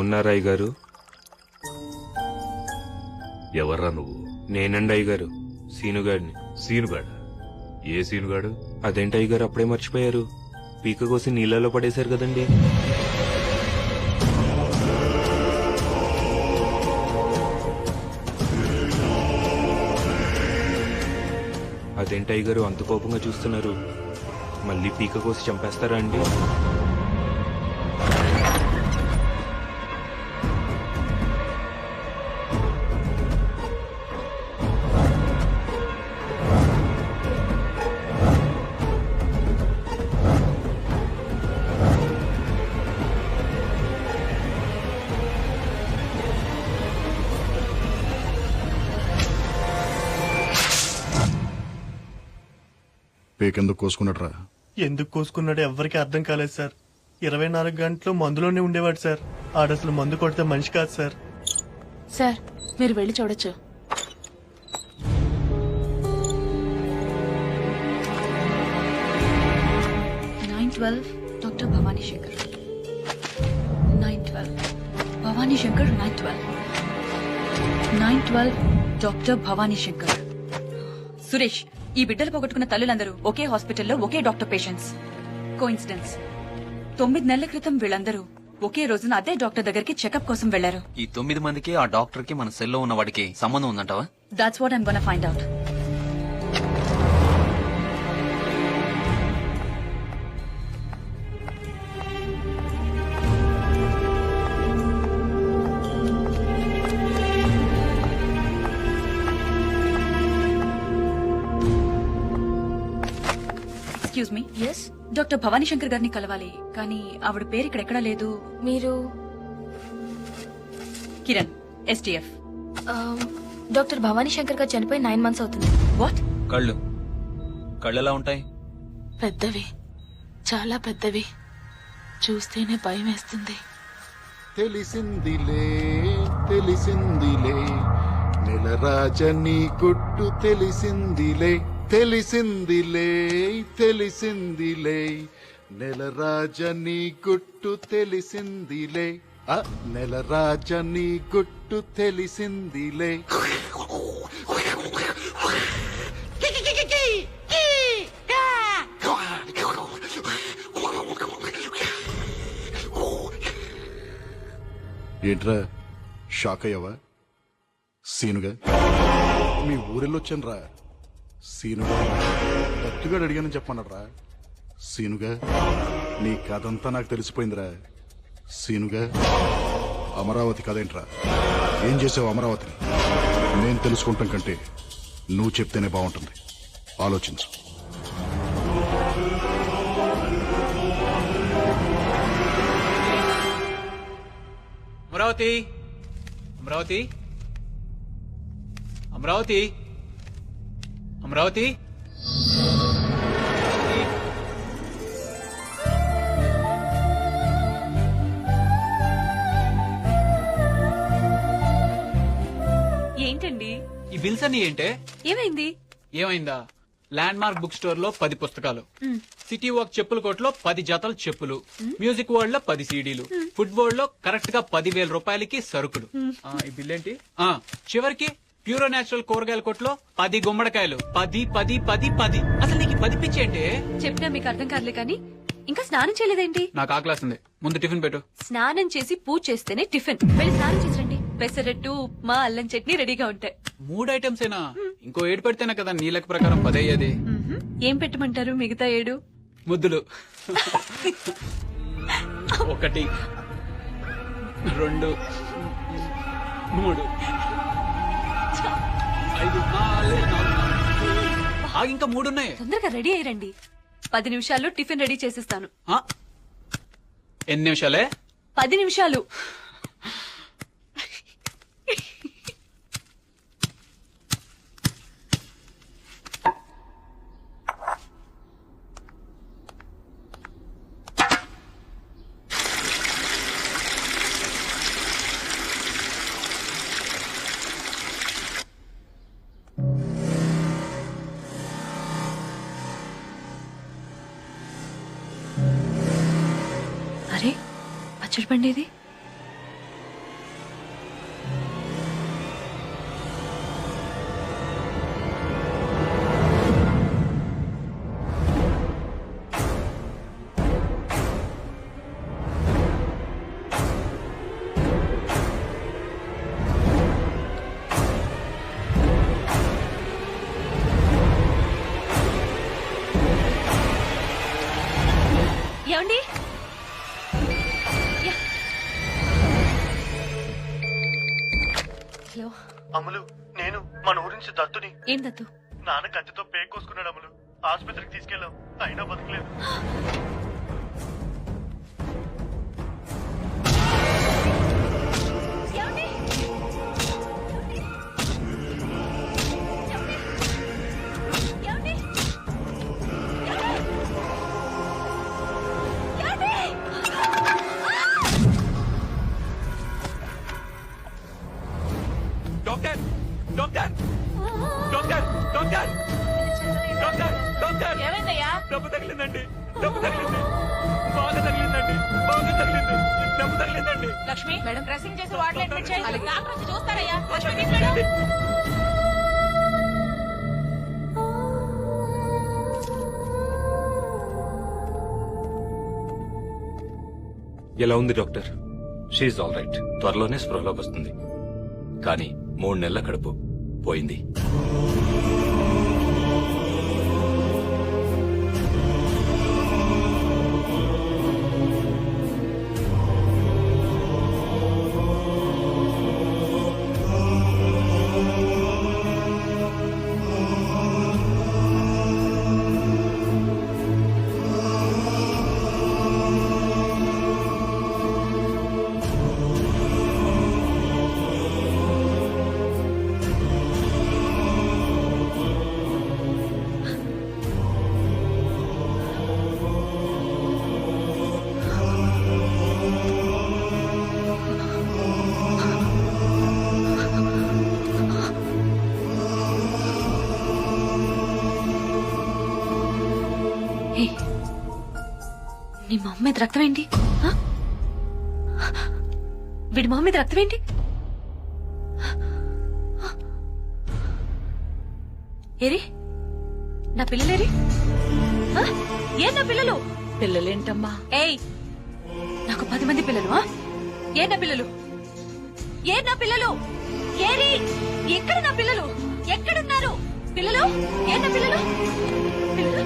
ఉన్నారా అయ్యగారు? ఎవర్రా నువ్వు? నేనండి అయ్యగారు, సీనుగాడిని. సీనుగాడు? ఏ సీనుగాడు? అదేంటి అయ్యగారు అప్పుడే మర్చిపోయారు? పీక కోసి నీళ్ళలో పడేశారు కదండి. అదేంటి అయ్యగారు అంత కోపంగా చూస్తున్నారు? మళ్ళీ పీక కోసి చంపేస్తారా అండి? పేకెందుకు కోసుకున్నట్రా? ఎందుకు కోసుకున్నాడో ఎవ్వరికి అర్థం కాలేదు సార్. 24 గంటలు మందులోనే ఉండేవాడు సార్. ఆడసలు మందు కొడితే మనిషి కాదు సార్. సార్ మీరు వెళ్ళి చూడొచ్చు. Doctor Bhavani Shankar 912 Bhavani Shankar 912 doctor Bhavani Shankar. సురేష్, ఈ బిడ్డలు పోగొట్టుకున్న తల్లులందరూ ఒకే హాస్పిటల్లో ఒకే డాక్టర్ పేషెంట్స్. కోఇన్సిడెన్స్. 9 నెలల క్రితం వీళ్ళందరూ ఒకే రోజున అదే డాక్టర్ దగ్గరికి చెకప్ కోసం వెళ్లారు. ఈ 9 మందికి ఆ డాక్టర్ కి మన సెల్లో ఉన్న వాడికి సంబంధం ఉందంటావా? That's what I'm gonna find out. Excuse me. Yes, doctor Bhavani Shankar గారిని కలవాలి, కానీ ఆవిడ పేరు ఇక్కడ ఎక్కడా లేదు. మీరు కిరణ్, STF. డాక్టర్ భవానీ శంకర్ గారు చనిపోయి 9 months అవుతుంది. వాట్? కళ్ళు ఎలా ఉంటాయి? పెద్దవి, చాలా పెద్దవి. చూస్తేనే భయం వేస్తుంది. తెలిసిందిలే తెలిసిందిలే నెలరాజని గుట్టు తెలిసిందిలే తెలిసిందిలే తెలిసిందిలే నెలరాజని గుట్టు తెలిసిందిలే నెలరాజని గుట్టు తెలిసిందిలే. ఏంట్రా షాక్ అయ్యావా? సీనుగా మీ ఊరెళ్ళొచ్చాను రా. సీనుగా దత్తుగాడు అడిగానని చెప్పమన్నారా? సీనుగా నీ కథంతా నాకు తెలిసిపోయిందిరా. సీనుగా అమరావతి కదేంట్రా? ఏం చేసావు అమరావతిని? నేను తెలుసుకుంటాం కంటే నువ్వు చెప్తేనే బాగుంటుంది. ఆలోచించు. అమరావతి, అమరావతి, అమరావతి, అమరావతి. ఏంటండి ఈ బిల్స్ అన్ని ఏంటే? ఏమైంది? ఏమైందా? ల్యాండ్ మార్క్ బుక్ స్టోర్ లో 10 పుస్తకాలు, సిటీ వాక్ చెప్పుల కోట్లో 10 జతల చెప్పులు, మ్యూజిక్ వరల్డ్ లో 10 CDలు, ఫుడ్ వరల్డ్ లో కరెక్ట్ గా 10,000 రూపాయలకి సరుకులు. ఈ బిల్ ఏంటి? చివరికి ప్యూరో నేచురల్ కూరగాయల కొట్లో 10 గుమ్మడికాయలు. 10 10 10 10. అసలు నీకు 10 పిచ్చి ఏంటి? చెప్పినా మీకు అర్థం కాదులే, కానీ ఇంకా స్నానం చేయలేదేంటి? నాకు ఆకలేస్తుంది, ముందు టిఫిన్ పెట్టు. స్నానం చేసి పూజ చేస్తేనే టిఫిన్. వెళ్ళి స్నానం చేసిరండి. పెసరట్టు, ఉప్మా, అల్లం చట్నీ రెడీగా ఉంటాయి. 3 ఐటమ్స్ ఏనా? ఇంకో 7 పెడితేనే కదా నీ లెక్క ప్రకారం 10 అయ్యేది. ఏం పెట్టమంటారు మిగతా 7? ముద్దులు. 1 2 3 5 6 ఇంకా 3 ఉన్నాయి. తొందరగా రెడీ అయ్యండి. 10 నిమిషాల్లో టిఫిన్ రెడీ చేసిస్తాను. ఎన్ని నిమిషాలే? 10 నిమిషాలు. అరే, పచ్చడి పండేది. హలో అమ్ములు నేను మన ఊరించి దత్తుని. ఏం దత్తు? నాన్న కత్తితో పేక్ కోసుకున్నాడు అమ్ములు. ఆసుపత్రికి తీసుకెళ్ళాం, అయినా బతకలేదు. Doctor doctor doctor doctor doctor doctor ఏమైందయ్యా? డబ్బు తగిలిందండి, డబ్బు తగిలింది, బాగా తగిలిందండి, బాగా తగిలింది, డబ్బు తగిలిందండి. లక్ష్మి మేడం డ్రెస్సింగ్ చేసి వార్డులో అడ్మిట్ చేయాలి. డాక్టర్ వచ్చి చూస్తారయ్యా. లక్ష్మి తీసుకెళ్ళు. ఎలా ఉంది డాక్టర్? She all right. త్వరలోనే స్పృహలోకి వస్తుంది. కానీ 3 నెలల కడుపు పోయింది. నీ మొహం మీద రక్తం ఏంటి? ఆ? వీడి మొహం మీద రక్తం ఏంటి? ఏరి నా పిల్లలేరి? ఆ? ఏ నా పిల్లలు? పిల్లలేంటమ్మా? ఏయ్, నాకు 10 మంది పిల్లలు. ఆ? ఏ నా పిల్లలు? ఏ నా పిల్లలు? ఏరి, ఎక్కడ నా పిల్లలు? ఎక్కడున్నారు పిల్లలు? ఏ నా పిల్లలు? పిల్లలు?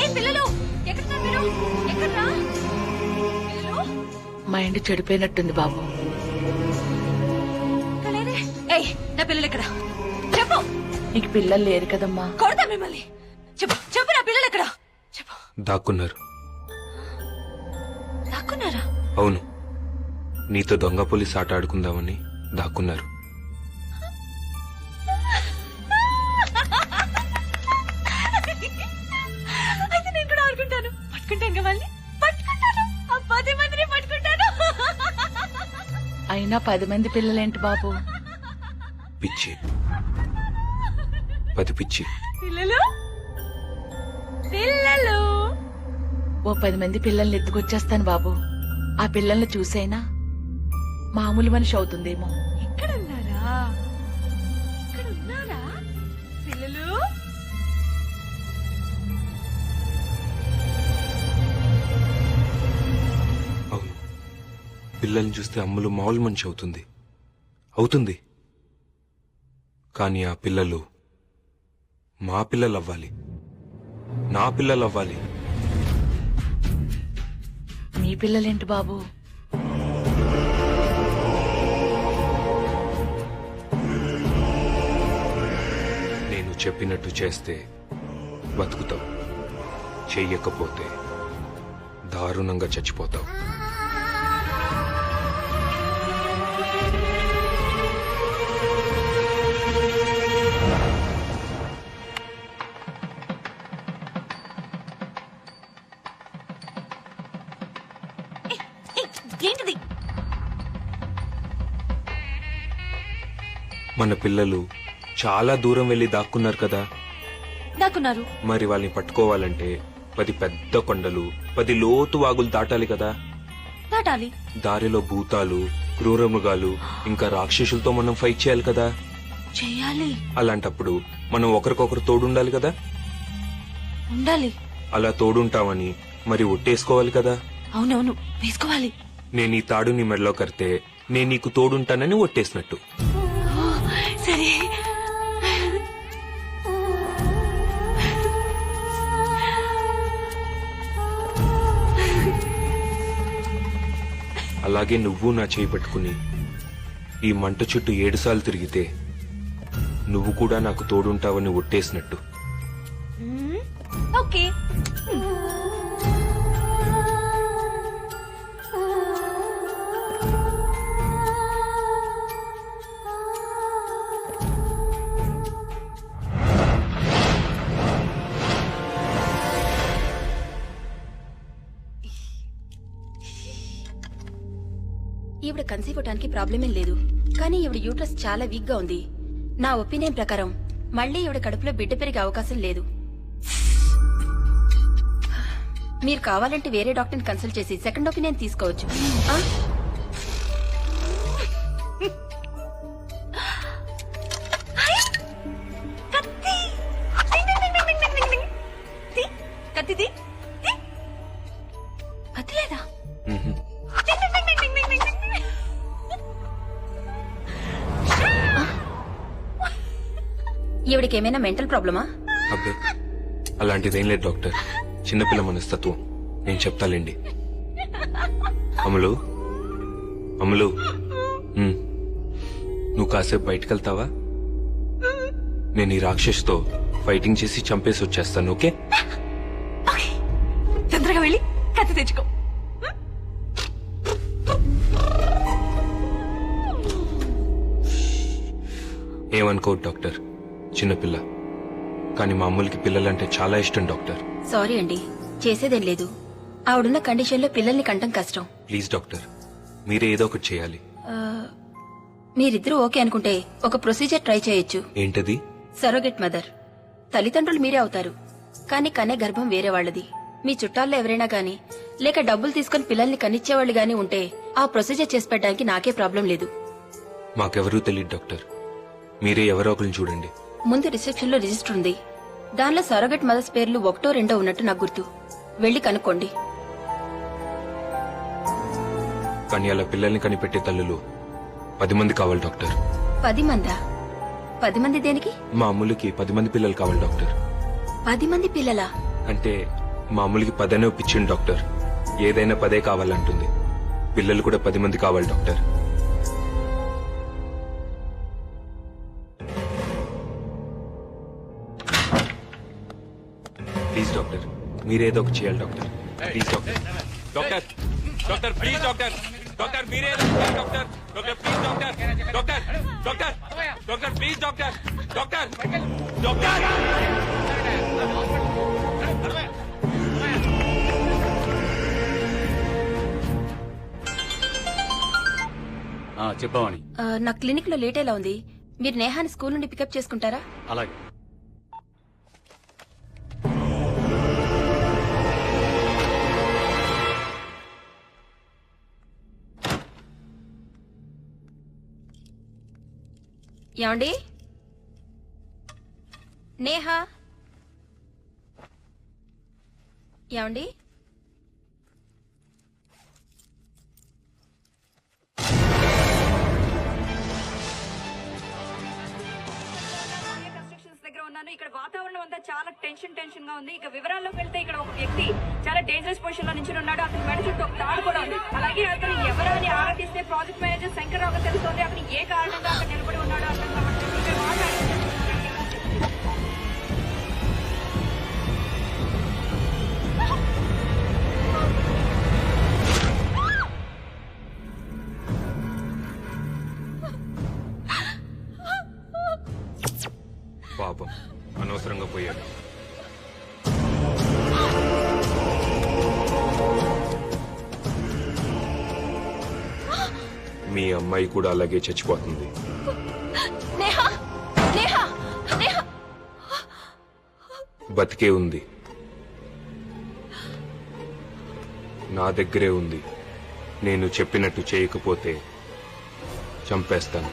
ఏ పిల్లలు? ఎక్కడున్నారు మీరు? ఎక్కడ్రా పిల్లలు? మైండ్ చెడిపోయినట్టుంది బాబు. కలేరే. ఏయ్, నా పిల్లలు ఎక్కడ? చెప్పు. నీకు పిల్లలు లేరు కదమ్మా. కొడతా మిమ్మల్ని. చెప్పు చెప్పు, నా పిల్లలు ఎక్కడ? చెప్పు. దాక్కున్నారు. దాక్కున్నారా? అవును, నీతో దొంగ పోలీస్ ఆట ఆడుకుందామని దాక్కున్నారు. అయితే నేను కూడా ఆడుకుంటాను. పట్టుకుంటాను కదా వాళ్ళని, పట్టుకుంటాను. ఆ 10 మందిని పట్టుకుంటాను. అయినా 10 మంది పిల్లలేంటి బాబు? పిచ్చి, 10 పిచ్చి. పిల్లలు పిల్లలు ఓ 10 మంది పిల్లల్ని ఎత్తుకొచ్చేస్తాను బాబు. ఆ పిల్లల్ని చూసైనా మామూలు మనిషి అవుతుందేమో. ఇక్కడ ఉన్నారా? ఇక్కడ ఉన్నారా పిల్లలు? అవును, పిల్లల్ని చూస్తే అమ్ములు మామూలు మనిషి అవుతుంది. కానీ ఆ పిల్లలు మా పిల్లలు అవ్వాలి, నా పిల్లలు అవ్వాలి. మీ పిల్లలేంటి బాబు? నేను చెప్పినట్టు చేస్తే బతుకుతావు, చెయ్యకపోతే దారుణంగా చచ్చిపోతావు. ఏంటిది? మన పిల్లలు చాలా దూరం వెళ్లి దాక్కున్నారు కదా. దాక్కున్నారు. మరి వాళ్ళని పట్టుకోవాలంటే 10 పెద్ద కొండలు, 10 లోతు వాగులు దాటాలి కదా. దాటాలి. దారిలో భూతాలు, క్రూరమృగాలు, ఇంకా రాక్షసులతో మనం ఫైట్ చేయాలి కదా. చెయ్యాలి. అలాంటప్పుడు మనం ఒకరికొకరు తోడుండాలి కదా. ఉండాలి. అలా తోడుంటామని మరి ఒట్టేసుకోవాలి కదా. అవునవును, వేసుకోవాలి. నేను ఈ తాడు నీ మెడలో కడితే నేను నీకు తోడుంటానని ఒట్టేసినట్టు. సరే. అలాగే నువ్వు నా చేయి పట్టుకుని ఈ మంట చుట్టూ 7 సార్లు తిరిగితే నువ్వు కూడా నాకు తోడుంటావని ఒట్టేసినట్టు. ఓకే. ఈవిడ కన్సీవ్ అవడానికి ప్రాబ్లం ఏం లేదు, కానీ ఈవిడ యూట్రస్ చాలా వీక్ గా ఉంది. నా ఒపీనియన్ ప్రకారం మళ్ళీ ఈవిడ కడుపులో బిడ్డ పెరిగే అవకాశం లేదు. మీరు కావాలంటే వేరే డాక్టర్ని కన్సల్ట్ చేసి సెకండ్ ఒపీనియన్ తీసుకోవచ్చు. ఆ? కత్తిది కత్తి లేదా? ఈవిడకి ఏమైనా మెంటల్ ప్రాబ్లమా? అబ్బే అలాంటిదేం లేదు డాక్టర్, చిన్నపిల్ల మనస్తత్వం. నేను చెప్తాలేండి. అమలు అమలు, నువ్వు కాసేపు బయటకెళ్తావా? నేను ఈ రాక్షసుతో ఫైటింగ్ చేసి చంపేసి వచ్చేస్తాను. ఓకే? తొందరగా వెళ్ళి కత్తి తెచ్చుకో. ఏమనుకోవద్దు డాక్టర్, చిన్నపిల్ల. కానీ మా అమ్ములకి పిల్లలంటే చాలా ఇష్టం డాక్టర్. సారీ అండి, చేసేదేం లేదు. ఆవిడున్న కండిషన్లో పిల్లల్ని కంటం కష్టం. ప్లీజ్ డాక్టర్, మీరే ఏదో ఒకటి చేయాలి. మీరిద్దరూ ఓకే అనుకుంటే ఒక ప్రొసీజర్ ట్రై చేయొచ్చు. ఏంటది? సరోగెట్ మదర్. తల్లిదండ్రులు మీరే అవుతారు, కానీ కనే గర్భం వేరే వాళ్ళది. మీ చుట్టాల్లో ఎవరైనా గానీ లేక డబ్బులు తీసుకుని పిల్లల్ని కనిచ్చేవాళ్ళు గానీ ఉంటే ఆ ప్రొసీజర్ చేసి పెట్టడానికి నాకే ప్రాబ్లం లేదు. మాకెవరూ తెలియదు డాక్టర్, మీరే ఎవరో ఒకరిని చూడండి. ముందు రిసెప్షన్ లో రిజిస్టర్ ఉంది, దానిలో సరోగెట్ మదర్స్ పేర్లు 1, 2 ఉన్నట్టు నాకు గుర్తు. వెళ్లి కనుక్కోండి. కానీ అలా పిల్లల్ని కనిపెట్టే తల్లులు 10 మంది కావాలి డాక్టర్. 10 మందా? 10 మంది దేనికి? మా అమ్ములకి 10 మంది పిల్లలు కావాలి డాక్టర్. 10 మంది పిల్లలా? అంటే మా అమ్ములకి 10 అనే ఒప్పించింది డాక్టర్. ఏదైనా 10 కావాలంటుంది. పిల్లలు కూడా 10 మంది కావాలి డాక్టర్. ప్లీజ్ డాక్టర్, మీరేదో ఒకటి చేయాలి doctor. Please doctor. Doctor doctor please doctor. Doctor మీరే doctor. Doctor please doctor. Doctor doctor doctor please doctor. Doctor doctor. చెప్పావని. నా క్లినిక్ లో లేట్ ఎలా ఉంది, మీరు నేహాని స్కూల్ నుండి పికప్ చేసుకుంటారా? అలాగే. ఏమండి? నేహా? ఏమండి? ఇక్కడ వాతావరణం అంతా చాలా టెన్షన్ గా ఉంది. ఇక వివరాల్లోకి వెళ్తే ఇక్కడ ఒక వ్యక్తి చాలా డేంజరస్ పొజిషన్ లో నించుని ఉన్నాడు. అతని మెడ చుట్టూ ఒక తాడు కూడా ఉంది. అలాగే అతను ఎవరని ఆరాధిస్తే ప్రాజెక్ట్ మేనేజర్ శంకర్రావు తెలుస్తోంది. అతను ఏ కారణంగా అక్కడ నిలబడి ఉన్నాడో అర్థం కావట్లేదు. ఇక్కడ మాట్లాడి పాపం అనవసరంగా పోయాడు. మీ అమ్మాయి కూడా అలాగే చచ్చిపోతుంది. నేహా! నేహా! నేహా! బతికే ఉంది, నా దగ్గరే ఉంది. నేను చెప్పినట్టు చేయకపోతే చంపేస్తాను.